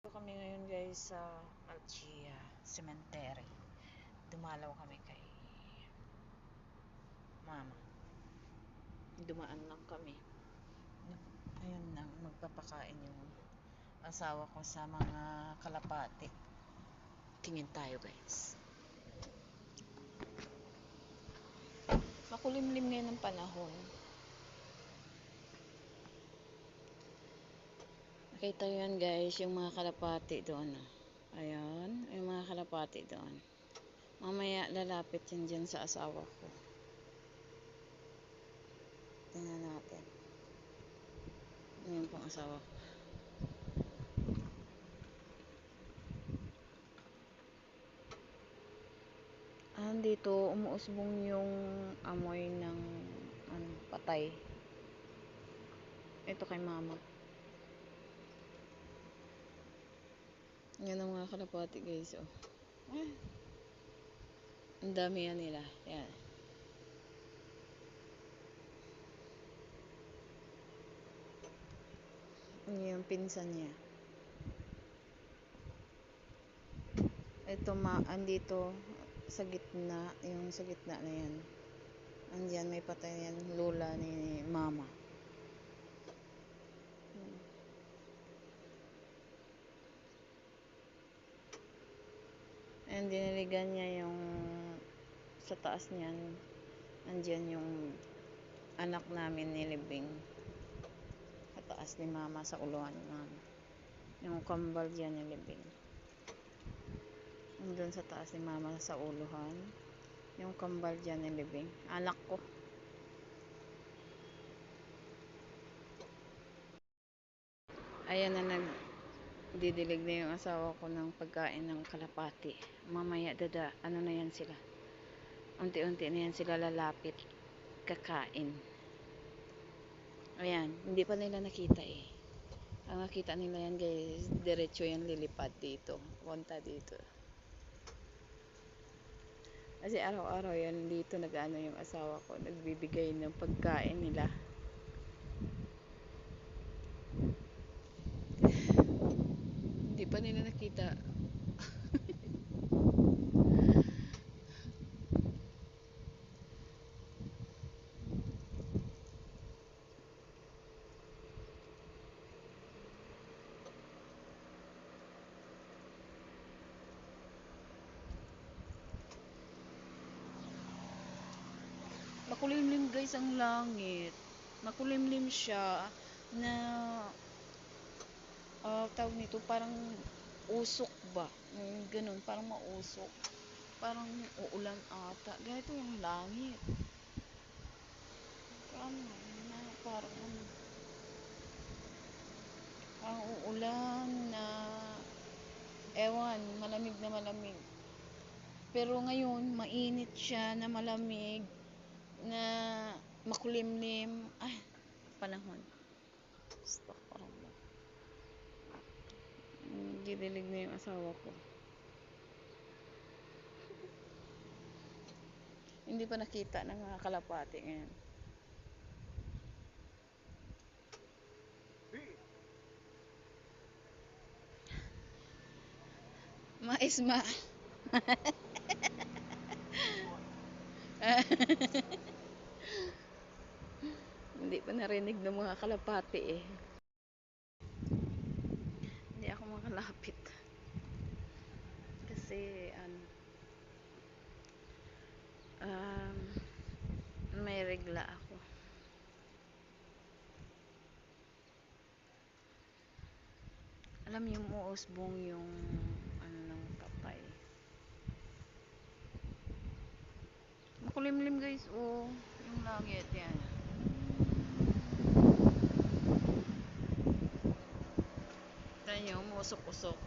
Kami ngayon guys sa Alchia Cemetery. Dumalaw kami kay mama. Dumaan lang kami. Ayun na, magpapakain yung asawa ko sa mga kalapati. Tingin tayo guys. Makulimlim ngayon ng panahon. Nakita yan guys, yung mga kalapati doon. Ayan, yung mga kalapati doon. Mamaya lalapit yan dyan sa asawa ko. Tingnan natin. Ngayon pong asawa ko. Dito umuusbong yung amoy ng patay. Ito kay mama. Yan ang mga kalapati guys. Oh. Ang dami yan nila. Yan. Yung pinsan niya. Ito andito sa gitna, yung sa gitna na yan. Andiyan may patay yan, lola ni mama. And diniligan niya yung sa taas niyan. Andiyan yung anak namin nilibing. Sa taas ni mama, sa uluhan ni mama. Yung kambal diyan nilibing. Doon sa taas ni mama sa uluhan. Yung kambal diyan nilibing. Anak ko. Ayan na didilig na yung asawa ko ng pagkain ng kalapati. Mamaya ano na yan sila. Unti-unti na yan sila lalapit. Kakain. Ayan, hindi pa nila nakita eh. Ang nakita nila yan guys, diretso yan lilipad dito. Punta dito. Kasi araw-araw yan dito nag-ano yung asawa ko. Nagbibigay ng pagkain nila. Hindi pa nila nakita. Makulimlim guys ang langit. Makulimlim siya na tawag nito parang usok ba? Ganun, parang mausok. Parang uulan ata. Ganito yung langit. Parang uulan na ewan, malamig na malamig. Pero ngayon, mainit siya na malamig na makulimlim. Ay, panahon. Stop, parang didilig na yung asawa ko. Hindi pa nakita ng mga kalapati ngayon. Maisma. Hindi pa narinig ng mga kalapati eh. Hindi ako makalapit. Kasi may regla ako. Alam niyo umuusbong yung ng patay. Makulimlim guys, oh, yung langit yan. Tanyo, umusok-usok.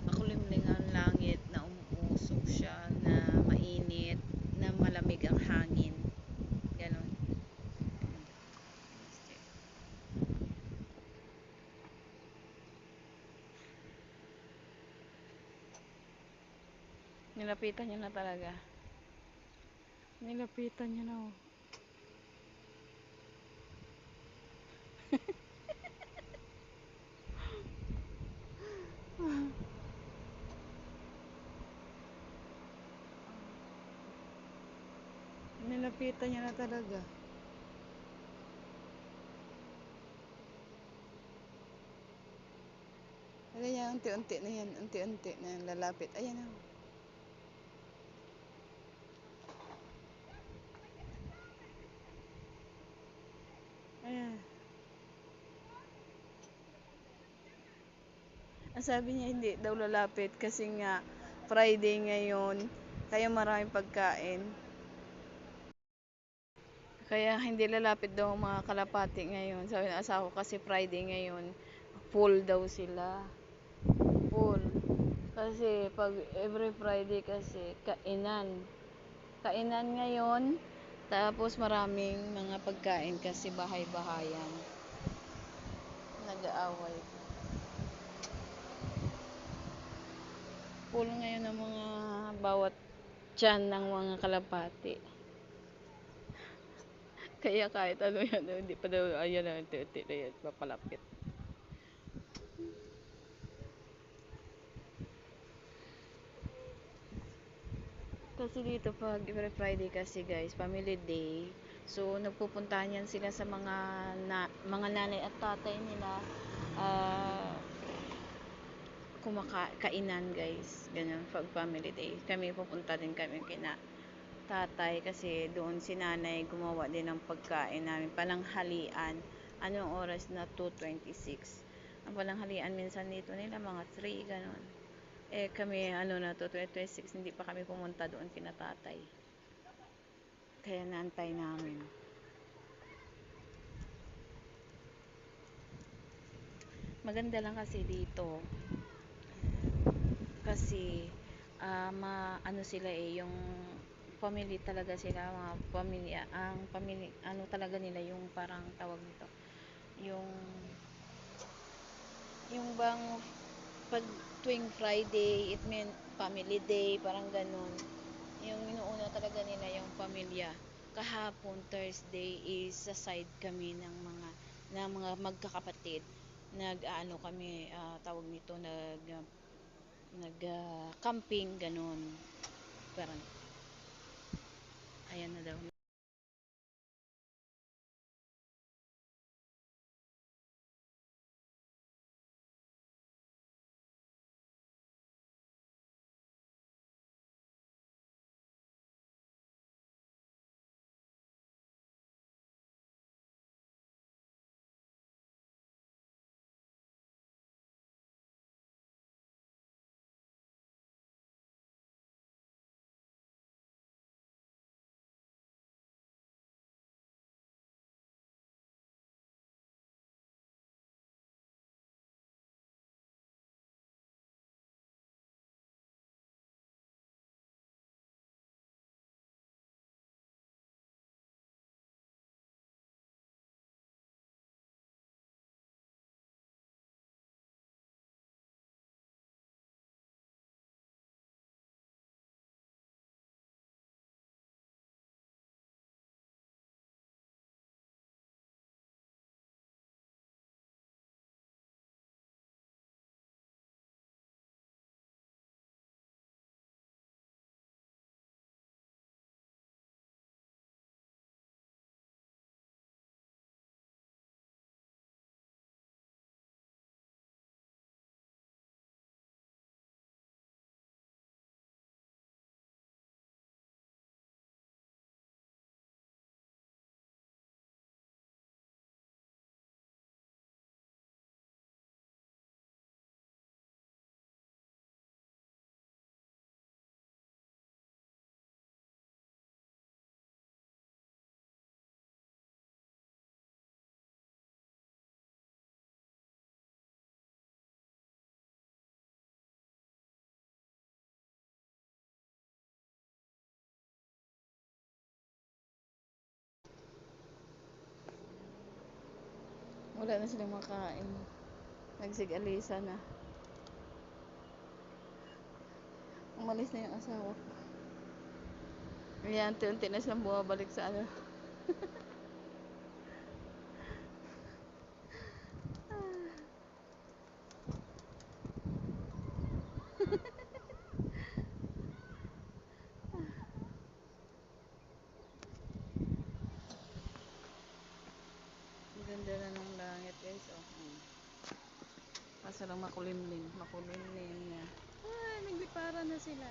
Makulimlim ang langit na umuusok siya, na mainit, na malamig ang hangin. Ganon. Nilapitan niya na talaga. Nilapitan niya na oh. Nilalapitan niya na talaga. Ayan yan, unti-unti na yan. Unti-unti na yan, lalapit. Ayan na. Ayan. Ang sabi niya hindi daw lalapit kasi nga Friday ngayon. Kaya maraming pagkain. Kaya hindi lalapit daw ang mga kalapati ngayon. Sabi ng asawa ko kasi Friday ngayon. Full daw sila. Full. Kasi pag every Friday kasi kainan. Kainan ngayon. Tapos maraming mga pagkain kasi bahay-bahayan. Nag-aaway. Full ngayon ang mga bawat tiyan ng mga kalapati. Kaya kahit ano yan, hindi pa daw, ayan na, unti-unti na yan, papalapit. Kasi dito pag every Friday kasi guys, family day. So nagpupuntahan yan sila sa mga nanay at tatay nila. Kainan guys. Ganyan pag family day. Kami pupunta din kami kina tatay kasi doon si nanay gumawa din ng pagkain namin. Pananghalian. Anong oras na 2:26. Ang pananghalian minsan dito nila mga 3 ganon. Kami ano na to 2026 hindi pa kami pumunta doon kina tatay. Kaya naantay namin. Maganda lang kasi dito. Kasi ano sila yung family talaga sila, mga pamilya, ang pamilya ano talaga nila yung parang tawag nito. Yung bang pag tuwing Friday, it mean family day, parang ganun. Yung inuuna talaga nila yung pamilya. Kahapon, Thursday, is sa side kami ng mga magkakapatid. Nag-ano kami, tawag nito, camping, ganun. Parang, ayan na daw. Wala na silang makain. Nagsig-alisa na. Umalis na yung asawa ko. Ayan, unti-unti na silang bumabalik sa ano. Kaso lang makulimlim. Makulimlim niya. Ah, naglipara na sila.